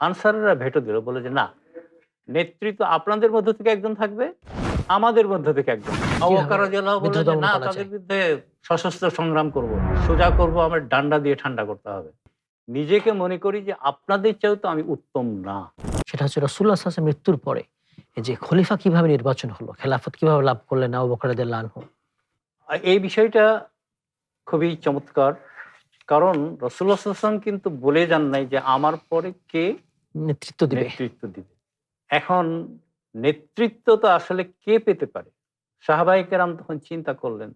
আনসাররা veto দিল, বলে যে না, নেতৃত্ব আপনাদের মধ্য থেকে একজন থাকবে, আমাদের মধ্য থেকে একজন। আবু বকর রাদিয়াল্লাহু বললেন যে না, তাদের বিরুদ্ধে সশস্ত্র সংগ্রাম করব, সোজা করব, আমার ডান্ডা দিয়ে ঠান্ডা করতে হবে। নিজেকে মনে করি যে আপনাদের চেয়েও তো আমি উত্তম না। সেটা হচ্ছে রাসূলুল্লাহ সাল্লাল্লাহু আলাইহি ওয়াসাল্লামের মৃত্যুর পরে এই যে খলিফা কিভাবে নির্বাচন হলো, খেলাফত কিভাবে লাভ করলেন আবু বকর রাদিয়াল্লাহু আনহু। এই বিষয়টা খুবই চমৎকার। কারণ রাসূলুল্লাহ সাল্লাল্লাহু আলাইহি ওয়াসাল্লাম কিন্তু বলে যান নাই যে আমার পরে কে নেতৃত্ব দিবে। এখন নেতৃত্ব তো আসলে কে পেতে পারে? সাহাবায়ে কেরাম তখন চিন্তা করলেন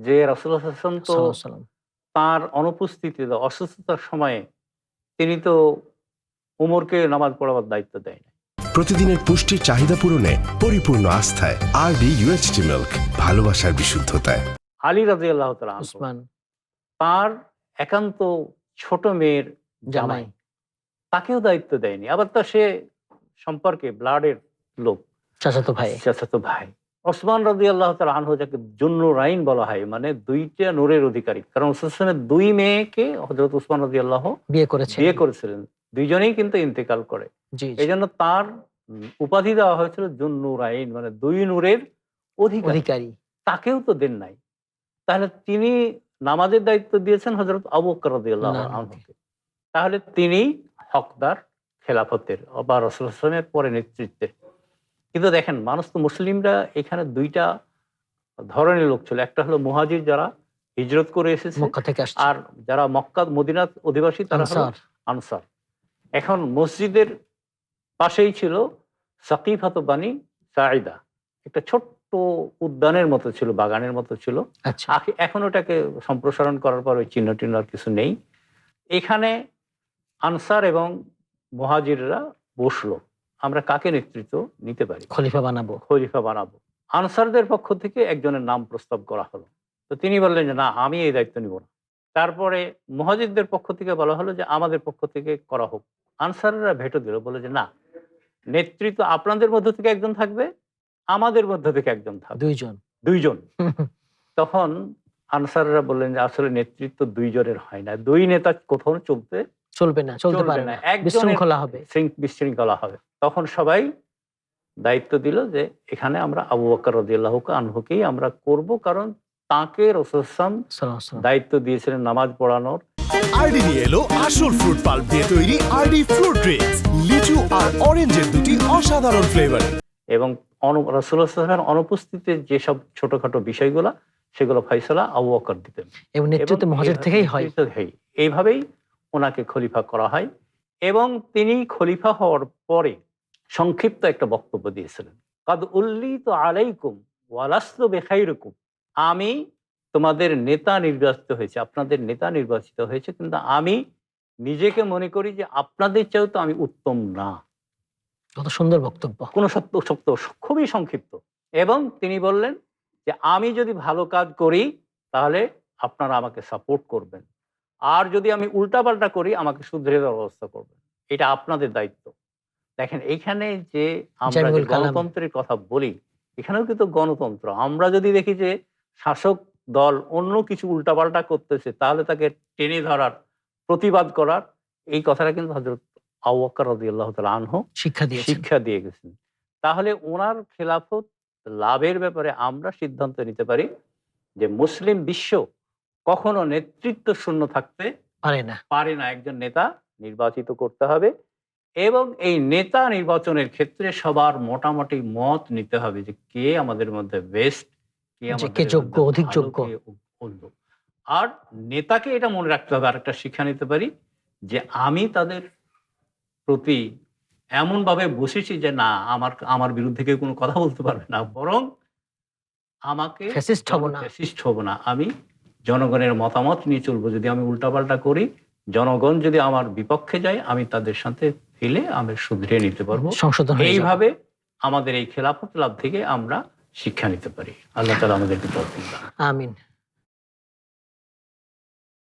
যে রাসূলুল্লাহ সাল্লাল্লাহু আলাইহি ওয়াসাল্লাম তো তার অনুপস্থিতিতে অসুস্থতার সময়ে তিনি তো উমরকে নামাজ পড়াবার দায়িত্ব দেয় না। প্রতিদিনের পুষ্টির চাহিদা পূরণে পরিপূর্ণ আস্থায় আরডি ইউএচটি মিল্ক, ভালোবাসার বিশুদ্ধতায়। আলী রাদিয়াল্লাহু তাআলা উসমান তার একান্ত ছোট মেয়ের জামাই, তাকেও দায়িত্ব দেয়নি। আবার তো সে সম্পর্কে ব্লাডের লোক, চাচাতো ভাই। ওসমান রাদিয়াল্লাহু তাআলা আনহু, যাকে যুন্নুরাইন বলা হয়, মানে দুইটা নূরের অধিকারী। কারণ রাসূলের দুই মেয়েকে হযরত ওসমান রাদিয়াল্লাহু বিয়ে করেছিলেন। দুইজনেই কিন্তু ইন্তেকাল করে। এইজন্য তার উপাধি দেওয়া হয়েছিল যুন্নুরাইন, মানে দুই নূরের অধিকারী। তাকেও তো দেন নাই। তাহলে তিনি নামাজের দায়িত্ব দিয়েছেন হযরত আবু বকর রাদিয়াল্লাহু আনহুকে। তাহলে তিনি হকদার খেলাফতের বা রাসূলুল্লাহ সাল্লাল্লাহু আলাইহি ওয়াসাল্লামের পরে নেতৃত্বের। কিন্তু দেখেন, মানুষ তো মুসলিমরা এখানে দুইটা ধরনের লোক ছিল। একটা হলো মুহাজির, যারা হিজরত করে এসেছে মক্কা থেকে আসছে, আর যারা মক্কা মদিনার অধিবাসী তারা হলো আনসার। এখন মসজিদের পাশেই ছিল সাকিফাতু বানি সাঈদা, একটা ছোট্ট উদ্যানের মতো ছিল, বাগানের মতো ছিল। এখন ওটাকে সম্প্রসারণ করার পর ওই চিহ্ন টিহ্ন আর কিছু নেই। এখানে আনসার এবং মুহাজিররা বসলো, আমরা কাকে নেতৃত্ব নিতে পারি, খলিফা বানাবো। আনসারদের পক্ষ থেকে একজনের নাম প্রস্তাব করা হলো। তো তিনি বললেন যে না, আমি এই দায়িত্ব নিব না। তারপরে মুহাজিরদের পক্ষ থেকে বলা হলো যে আমাদের পক্ষ থেকে করা হোক। আনসাররা ভেটো দিল, বলে যে না, নেতৃত্ব আপনাদের মধ্য থেকে একজন থাকবে, আমাদের মধ্য থেকে একজন থাকবে, দুইজন। তখন আনসাররা বললেন যে আসলে নেতৃত্ব দুইজনের হয় না, দুই নেতা কোথাও চলবে না, বিশৃঙ্খলা হবে। তখন সবাই দায়িত্ব দিল যে এখানে আমরা আবু বকর রাদিয়াল্লাহু আনহুকেই আমরা করব, কারণ তাকে রাসূল সাল্লাল্লাহু আলাইহি দায়িত্ব দিয়েছিলেন নামাজ পড়ানোর। আরডি নিয়ে এলো আসল ফ্রুট পাল্প দিয়ে তৈরি আরডি ফ্রুট ড্রিঙ্কস, লিচু আর অরেঞ্জের দুটি অসাধারণ ফ্লেভার। এবং রাসূলুল্লাহ সাল্লাল্লাহু আলাইহি ওয়াসাল্লামের অনুপস্থিতিতে যেসব ছোটখাটো বিষয়গুলো, সেগুলো ফয়সালা আবু বকর দিতেন। এবং নেতৃত্ব মুহাজির থেকেই হয়। এইভাবেই ওনাকে খলিফা করা হয়। এবং তিনি খলিফা হওয়ার পরে সংক্ষিপ্ত একটা বক্তব্য দিয়েছিলেন, কাদ উল্লিতু আলাইকুম ওয়ালাস্তু বিখাইরিকুম, আমি তোমাদের নেতা নির্বাচিত হয়েছে, আপনাদের নেতা নির্বাচিত হয়েছে, কিন্তু আমি নিজেকে মনে করি যে আপনাদের চেয়েও তো আমি উত্তম না। কত সুন্দর বক্তব্য, কোনো সত্য খুবই সংক্ষিপ্ত। এবং তিনি বললেন যে আমি যদি ভালো কাজ করি তাহলে আপনারা আমাকে সাপোর্ট করবেন, আর যদি আমি উল্টাপাল্টা করি আমাকে শুধরে দেওয়ার ব্যবস্থা করবেন, এটা আপনাদের দায়িত্ব। দেখেন, এইখানে যে আমরা যে গণতন্ত্রের কথা বলি, এখানেও কিন্তু গণতন্ত্র। আমরা যদি দেখি যে শাসক দল অন্য কিছু উল্টাপাল্টা করতেছে, তাহলে তাকে টেনে ধরার, প্রতিবাদ করার, এই কথাটা কিন্তু হযরত আবু বকর রাদিয়াল্লাহু তাআলা আনহু শিক্ষা দিয়ে গেছেন। তাহলে ওনার খেলাফত লাভের ব্যাপারে আমরা সিদ্ধান্ত নিতে পারি যে মুসলিম বিশ্ব কখনো নেতৃত্ব শূন্য থাকতে পারে না। একজন নেতা নির্বাচিত করতে হবে, এবং এই নেতা নির্বাচনের ক্ষেত্রে সবার মোটামুটি মত নিতে হবে যে কে আমাদের মধ্যে বেস্ট, কে যোগ্য, অধিক যোগ্য। আর নেতাকে এটা মনে রাখতে হবে, আর একটা শিক্ষা নিতে পারি যে আমি তাদের প্রতি এমন ভাবে বসেছি যে না, আমার বিরুদ্ধে কেউ কোনো কথা বলতে পারবে না, বরং আমাকে ফ্যাসিস্ট হব না, আমি জনগণের মতামত নিয়ে চলবো। যদি আমি উল্টাপাল্টা করি, জনগণ যদি আমার বিপক্ষে যায়, আমি তাদের সাথে ফেলে আমি শুধরিয়ে নিতে পারবো। এইভাবে আমাদের এই খেলাফত লাভ থেকে আমরা শিক্ষা নিতে পারি। আল্লাহ তাআলা আমাদেরকে তৌফিক দান। আমিন।